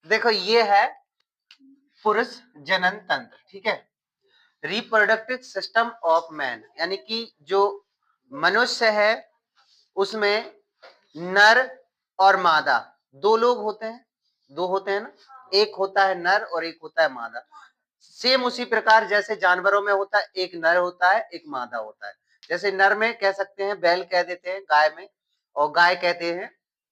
देखो ये है पुरुष जनन तंत्र, ठीक है। रिप्रोडक्टिव सिस्टम ऑफ मैन, यानी कि जो मनुष्य है उसमें नर और मादा दो लोग होते हैं, दो होते हैं ना, एक होता है नर और एक होता है मादा। सेम उसी प्रकार जैसे जानवरों में होता है, एक नर होता है एक मादा होता है। जैसे नर में कह सकते हैं बैल कह देते हैं गाय में, और गाय कहते हैं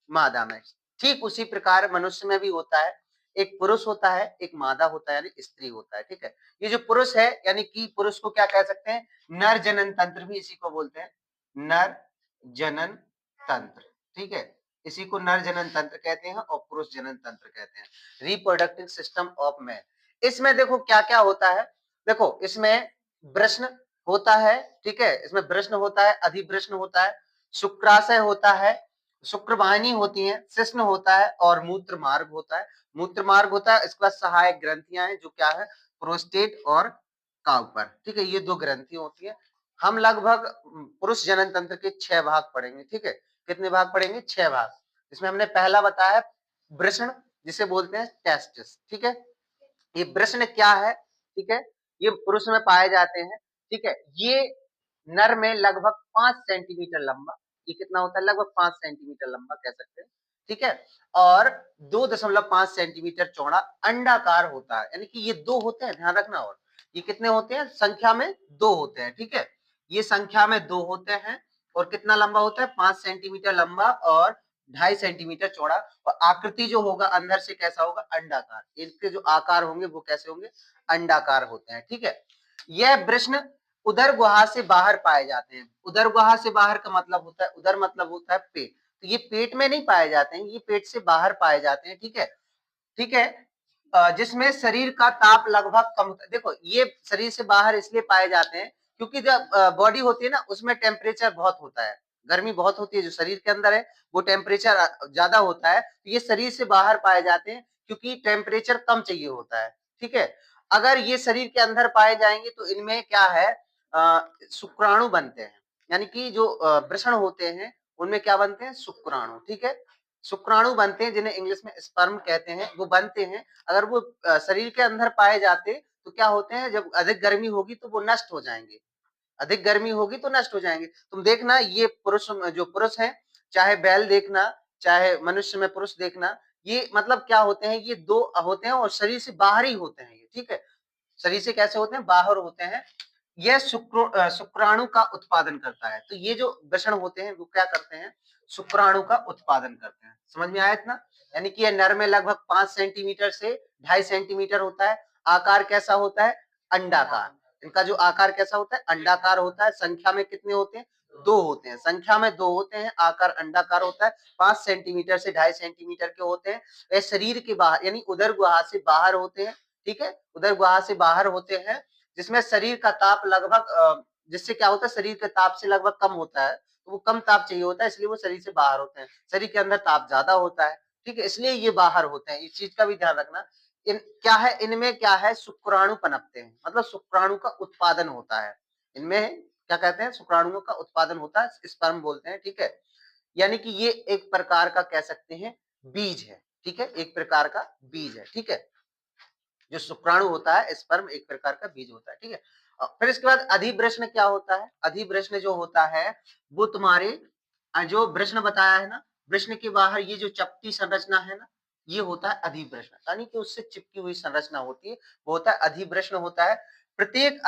मादा में। ठीक उसी प्रकार मनुष्य में भी होता है, एक पुरुष होता है एक मादा होता है यानी स्त्री होता है, ठीक है। ये जो पुरुष है यानी कि पुरुष को क्या कह सकते हैं, नर जनन तंत्र भी इसी को बोलते हैं, नर जनन तंत्र, ठीक है। इसी को नर जनन तंत्र कहते हैं और पुरुष जनन तंत्र कहते हैं, रिप्रोडक्टिव सिस्टम ऑफ मैन। इसमें देखो क्या क्या होता है, देखो इसमें वृषण होता है, ठीक है, इसमें वृषण होता है, अधिवृषण होता है, शुक्राशय होता है, शुक्रवाहिनी होती है, शिश्न होता है और मूत्र मार्ग होता है। मूत्र मार्ग होता है, इसके बाद सहायक ग्रंथियां हैं जो क्या है, प्रोस्टेट और काउपर, ठीक है, ये दो ग्रंथि होती है। हम लगभग पुरुष जनन तंत्र के 6 भाग पढ़ेंगे, ठीक है। कितने भाग पढ़ेंगे, 6 भाग। इसमें हमने पहला बताया वृषण, जिसे बोलते हैं टेस्टिस, ठीक है। ये वृषण क्या है, ठीक है, ये पुरुष में पाए जाते हैं, ठीक है। ये नर में लगभग 5 सेंटीमीटर लंबा, ये कितना होता है, लगभग 5 सेंटीमीटर लंबा कह सकते हैं, ठीक है। और 2.5 सेंटीमीटर चौड़ा अंडाकार होता है, यानी कि ये दो होते हैं, ध्यान रखना। और ये कितने होते हैं, संख्या में दो होते हैं, ठीक है। ये संख्या में दो होते हैं और कितना लंबा होता है, 5 सेंटीमीटर लंबा और 2.5 सेंटीमीटर चौड़ा। और आकृति जो होगा अंदर से कैसा होगा, अंडाकार। इनके जो आकार होंगे वो कैसे होंगे, अंडाकार होते हैं, ठीक है। यह वृषण उदर गुहा से बाहर पाए जाते हैं। उदर गुहा से बाहर का मतलब होता है, उदर मतलब होता है पेट, तो ये पेट में नहीं पाए जाते हैं, ये पेट से बाहर पाए जाते हैं, ठीक है, ठीक है। जिसमें शरीर का ताप लगभग कम होता है। देखो ये शरीर से बाहर इसलिए पाए जाते हैं क्योंकि जब बॉडी होती है ना उसमें टेम्परेचर बहुत होता है, गर्मी बहुत होती है, जो शरीर के अंदर है वो टेम्परेचर ज्यादा होता है, तो ये शरीर से बाहर पाए जाते हैं क्योंकि टेम्परेचर कम चाहिए होता है, ठीक है। अगर ये शरीर के अंदर पाए जाएंगे तो इनमें क्या है, शुक्राणु बनते हैं, यानी कि जो वृषण होते हैं उनमें क्या बनते हैं, शुक्राणु, ठीक है। शुक्राणु बनते हैं जिन्हें इंग्लिश में स्पर्म कहते हैं, वो बनते हैं। अगर वो शरीर के अंदर पाए जाते तो क्या होते हैं, जब अधिक गर्मी होगी तो वो नष्ट हो जाएंगे, अधिक गर्मी होगी तो नष्ट हो जाएंगे। तुम देखना ये पुरुष, जो पुरुष है, चाहे बैल देखना चाहे मनुष्य में पुरुष देखना, ये मतलब क्या होते हैं, ये दो होते हैं और शरीर से बाहर ही होते हैं ये, ठीक है। शरीर से कैसे होते हैं, बाहर होते हैं। यह शुक्राणु का उत्पादन करता है, तो ये जो वृषण होते हैं वो क्या करते हैं, शुक्राणु का उत्पादन करते हैं। समझ में आया इतना, यानी कि यह नर में लगभग 5 सेंटीमीटर से 2.5 सेंटीमीटर होता है। आकार कैसा होता है, अंडाकार। इनका जो आकार कैसा होता है, अंडाकार होता है। संख्या में कितने होते हैं, दो होते हैं, संख्या में दो होते हैं। आकार अंडाकार होता है, 5 सेंटीमीटर से 2.5 सेंटीमीटर के होते हैं। ये शरीर के बाहर यानी उदर गुहा से बाहर होते हैं, ठीक है, उदर गुहा से बाहर होते हैं। जिसमें शरीर का ताप लगभग जिससे क्या होता है, शरीर के ताप से लगभग कम होता है, तो वो कम ताप चाहिए होता है इसलिए वो शरीर से बाहर होते हैं। शरीर के अंदर ताप ज्यादा होता है, ठीक है, इसलिए ये बाहर होते हैं। इस चीज का भी ध्यान रखना। इन क्या है, इनमें क्या है, शुक्राणु पनपते हैं, मतलब शुक्राणु का उत्पादन होता है। इनमें क्या कहते हैं, शुक्राणुओं का उत्पादन होता है, स्पर्म बोलते हैं, ठीक है। यानी कि ये एक प्रकार का कह सकते हैं बीज है, ठीक है, एक प्रकार का बीज है, ठीक है। जो शुक्राणु होता है, स्पर्म एक प्रकार का बीज होता है, ठीक है। फिर इसके बाद अधिवृषण क्या होता है, अधिवृषण जो होता है वो तुम्हारे जो वृषण बताया है ना, वृषण के बाहर ये जो चपटी संरचना है ना, ये होता है अधिवृषण, यानी कि उससे चिपकी हुई संरचना होती है, वो होता है अधिवृषण होता है। प्रत्येक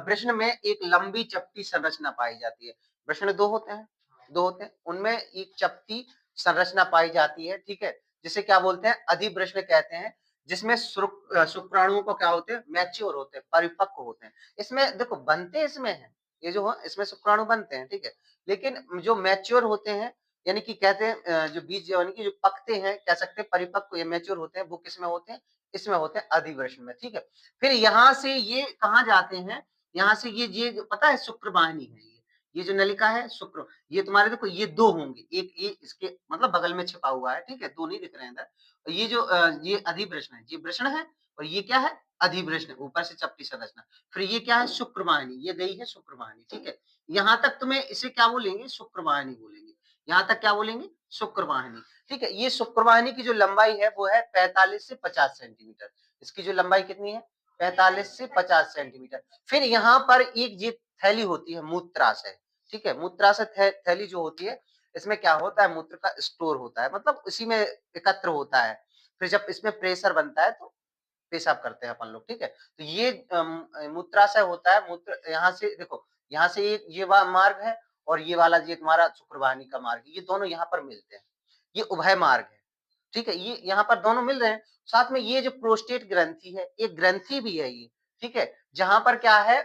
वृषण में एक लंबी चपटी संरचना पाई जाती है। वृषण दो होते हैं, दो होते हैं, उनमें एक चपटी संरचना पाई जाती है, ठीक है, जिसे क्या बोलते हैं, अधिवृषण कहते हैं। जिसमें शुक्राणुओं को क्या होते हैं, मैच्योर होते हैं, परिपक्व होते हैं। इसमें देखो बनते इसमें है, ये जो है इसमें शुक्राणु बनते हैं, ठीक है। लेकिन जो मैच्योर होते हैं, यानी कि कहते हैं जो बीज यानी कि जो पकते हैं, कह सकते हैं परिपक्व या मैच्योर होते हैं, वो किसमें होते हैं, इसमें होते हैं अधिवृषण में, ठीक है। फिर यहाँ से ये कहाँ जाते हैं, यहाँ से ये जो पता है शुक्रवाहिनी है, ये जो नलिका है शुक्र, ये तुम्हारे देखो ये दो होंगे, एक ये इसके मतलब बगल में छिपा हुआ है, ठीक है, दो नहीं दिख रहे हैं इधर। और ये जो ये अधिवृषण है, ये वृषण है, और ये क्या है, अधिवृषण, ऊपर से चपटी संरचना। फिर ये क्या है, शुक्रवाहिनी, ये गई है शुक्रवाहिनी, ठीक है। यहाँ तक तुम्हें इसे क्या बोलेंगे, शुक्रवाहिनी बोलेंगे। यहाँ तक क्या बोलेंगे, शुक्रवाहिनी। ठीक है, ये शुक्रवाहिनी की जो लंबाई है वो है 45 से 50 सेंटीमीटर। इसकी जो लंबाई कितनी है? 45 से 50 सेंटीमीटर। फिर यहाँ पर एक ये थैली होती है मूत्राशय। ठीक है, मूत्राशय थैली जो होती है, इसमें क्या होता है? मूत्र का स्टोर होता है, मतलब उसी में एकत्र होता है। फिर जब इसमें प्रेशर बनता है तो पेशाब करते हैं अपन लोग। ठीक है, तो ये मूत्राशय होता है। मूत्र यहाँ से देखो, यहाँ से ये मार्ग है और ये वाला ये तुम्हारा शुक्रवाहिनी का मार्ग, ये दोनों यहाँ पर मिलते हैं। ये उभय मार्ग है। ठीक है, ये यहाँ पर दोनों मिल रहे हैं। साथ में ये जो प्रोस्टेट ग्रंथि है, एक ग्रंथि भी है ये। ठीक है, जहां पर क्या है?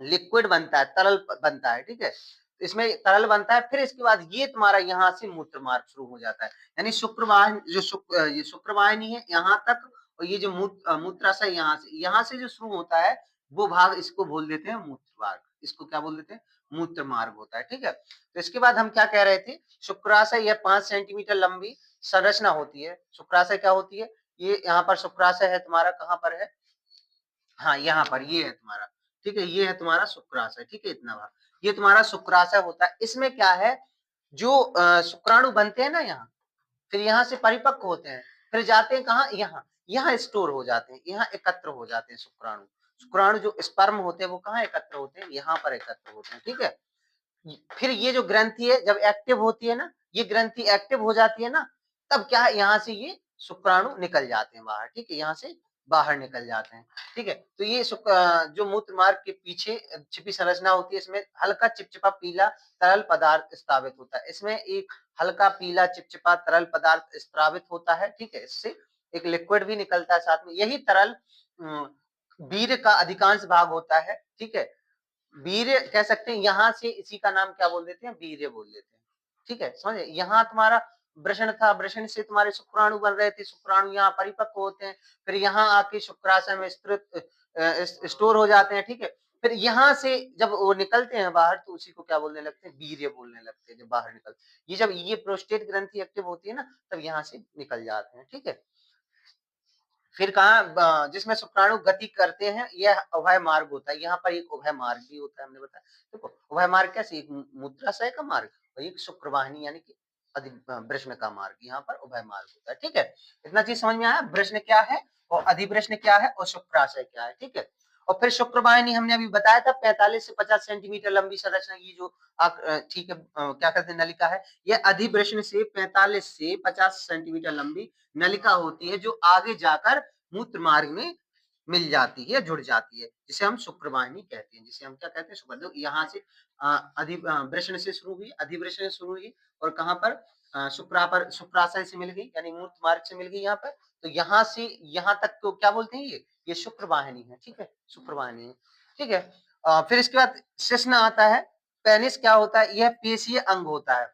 लिक्विड बनता है, तरल बनता है। ठीक है, इसमें तरल बनता है। फिर इसके बाद ये तुम्हारा यहाँ से मूत्र मार्ग शुरू हो जाता है। यानी शुक्रवाहिनी ये शुक्रवाहिनी है यहाँ तक, और ये जो मूत्राशय यहाँ से जो शुरू होता है, वो भाग इसको बोल देते हैं मूत्र मार्ग। इसको क्या बोल देते हैं? मूत्र मार्ग होता है। ठीक है, तो इसके बाद हम क्या कह रहे थे? शुक्राशय, यह 5 सेंटीमीटर लंबी संरचना होती है। शुक्राशय क्या होती है? ये यहाँ पर शुक्राशय है तुम्हारा, कहाँ पर है? हाँ, यहाँ पर ये है तुम्हारा। ठीक है, ये है तुम्हारा शुक्राशय। ठीक है, इतना भाग ये तुम्हारा शुक्राशय होता है। इसमें क्या है? जो शुक्राणु बनते हैं ना यहाँ, फिर यहाँ से परिपक्व होते हैं, फिर जाते हैं कहाँ? यहाँ। यहाँ स्टोर हो जाते हैं, यहाँ एकत्र हो जाते हैं शुक्राणु। शुक्राणु जो स्पर्म होते हैं वो कहाँ एकत्र होते हैं? यहाँ पर एकत्र होते हैं। ठीक है, फिर ये जो ग्रंथि है जब एक्टिव होती है ना, ये ग्रंथि एक्टिव हो जाती है ना, तब क्या है? यहाँ से ये शुक्राणु निकल जाते हैं बाहर। ठीक है, यहाँ से बाहर निकल जाते हैं। ठीक है, तो ये जो मूत्र मार्ग के पीछे छिपी संरचना होती है, इसमें हल्का चिपचिपा पीला तरल पदार्थ स्रावित होता है। इसमें एक हल्का पीला चिपचिपा तरल पदार्थ स्रावित होता है। ठीक है, इससे एक लिक्विड भी निकलता है साथ में। यही तरल वीर्य का अधिकांश भाग होता है। ठीक है, वीर्य कह सकते हैं, यहाँ से इसी का नाम क्या बोल देते हैं? वीर्य बोल देते हैं। ठीक है, समझे? यहाँ तुम्हारा वृषण था, वृषण से तुम्हारे शुक्राणु बन रहे थे, शुक्राणु यहाँ परिपक्व होते हैं, फिर यहाँ आके शुक्राशय में स्टोर हो जाते हैं। ठीक है, फिर यहाँ से जब वो निकलते हैं बाहर, तो उसी को क्या बोलने लगते हैं? वीर्य बोलने लगते हैं। जब बाहर निकलते, ये जब ये प्रोस्टेट ग्रंथि एक्टिव होती है ना, तब यहाँ से निकल जाते हैं। ठीक है, फिर कहा जिसमें शुक्राणु गति करते हैं, यह उभय मार्ग होता है। यहाँ पर एक उभय मार्ग भी होता है, हमने बताया। देखो, उभय मार्ग कैसे? एक मूत्राशय का मार्ग और एक शुक्रवाहिनी यानी कि वृषण का मार्ग, यहाँ पर उभय मार्ग होता है। ठीक है, इतना चीज समझ में आया? वृषण क्या है और अधिवृषण क्या है और शुक्राशय क्या है। ठीक है, और फिर शुक्रवाहिनी हमने अभी बताया था, 45 से 50 सेंटीमीटर लंबी संरचना, ये जो ठीक है, क्या कहते हैं? नलिका है। यह अधिवृषण से 45 से 50 सेंटीमीटर लंबी नलिका होती है, जो आगे जाकर मूत्र मार्ग में मिल जाती है, जुड़ जाती है, जिसे हम शुक्रवाहिनी कहते हैं। जिसे हम क्या कहते हैं? शुक्र। यहाँ से वृषण से शुरू हुई, अधिवृषण से शुरू हुई, और कहाँ पर? शुक्राशय से मिल गई, यानी मूत्र मार्ग से मिल गई यहाँ पर। तो यहाँ से यहाँ तक को क्या बोलते हैं? ये शुक्रवाहिनी है। ठीक है, शुक्रवाहिनी है। ठीक है, फिर इसके बाद शिश्न आता है। पेनिस क्या होता है? यह पेशीय अंग होता है।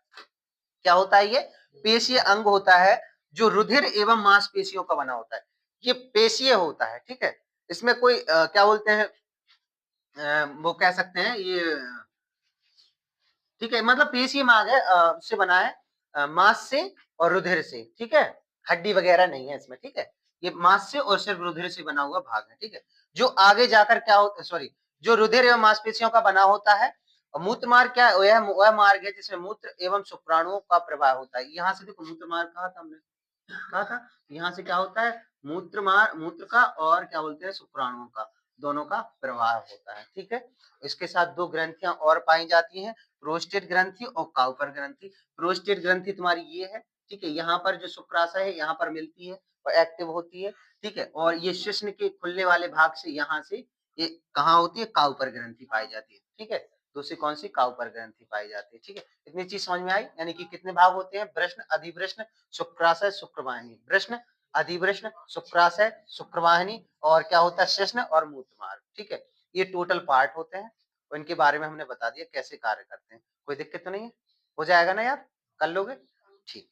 क्या होता है? ये पेशीय अंग होता है, जो रुधिर एवं मांसपेशियों का बना होता है। ये पेशीय होता है। ठीक है, इसमें कोई क्या बोलते हैं? वो कह सकते हैं ये, ठीक है, मतलब पेशीय मार्ग है, से बना है, मांस से और रुधिर से। ठीक है, हड्डी वगैरह नहीं है इसमें। ठीक है, ये मांस से और सिर्फ रुधिर से बना हुआ भाग है। ठीक है, जो आगे जाकर क्या होता, सॉरी, जो रुधिर एवं मांसपेशियों का बना होता है। और मूत्र मार्ग क्या है? वह मार्ग है जिसमें मूत्र एवं शुक्राणुओं का प्रवाह होता है। यहाँ से देखो, मूत्र मार्ग कहा था हमने, कहा था यहाँ से क्या होता है? मूत्र का और क्या बोलते हैं? शुक्राणुओं का, दोनों का प्रवाह होता है। ठीक है, इसके साथ दो ग्रंथियां और पाई जाती हैं, प्रोस्टेट ग्रंथि और काउपर ग्रंथि। प्रोस्टेट ग्रंथि तुम्हारी ये है। ठीक है, यहाँ पर जो शुक्राशय है यहाँ पर मिलती है और एक्टिव होती है। ठीक है, और ये शिश्न के खुलने वाले भाग से यहाँ से ये कहाँ होती है? काउपर ग्रंथि पाई जाती है। ठीक है, दूसरी कौन सी? काउपर ग्रंथि पाई जाती है। ठीक है, इतनी चीज समझ में आई? यानी कि कितने भाग होते हैं? वृष्ण, अधिवृष्ण, शुक्राशय, शुक्रवाहिनी। वृष्ण, अधिवृष्ण, शुक्राशय, शुक्रवाहिनी, और क्या होता है? शिश्न और मूत्र मार्ग। ठीक है, ये टोटल पार्ट होते हैं, और इनके बारे में हमने बता दिया कैसे कार्य करते हैं। कोई दिक्कत तो नहीं है? हो जाएगा ना यार? कर लोगे? ठीक।